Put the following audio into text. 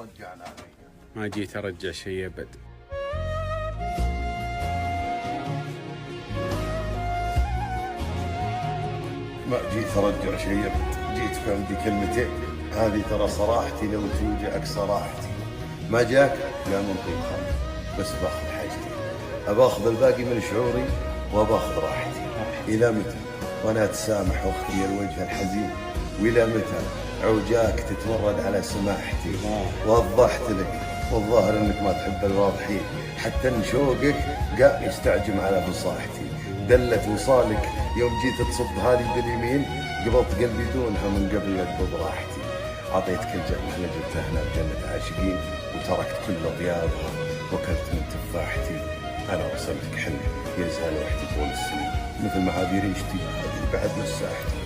رجعنا علي. ما جيت ارجع شيء ابد. ما جيت ارجع شيء ابد، جيت في عندي كلمتين، هذه ترى صراحتي لو توجعك صراحتي. ما جاك؟ لا من طيب خالد، بس باخذ حاجتي، اباخذ الباقي من شعوري وباخذ راحتي. الى متى وانا اتسامح واختي الوجه الحزين؟ والى متى عوجاك تتورد على سماحتي؟ وضحت لك والظاهر انك ما تحب الواضحين، حتى ان شوقك قام يستعجم على فصاحتي. دلت وصالك يوم جيت تصبها لي باليمين، قبضت قلبي دونها من قبل لا تقبض راحتي. عطيتك الجنة نجلت هنا بجنة عاشقين، وتركت كل ضيافها وكلت من تفاحتي. انا رسمتك حلم يزهل وحدي طول السنين، مثل ما هذه ريشتي بعد مساحتي.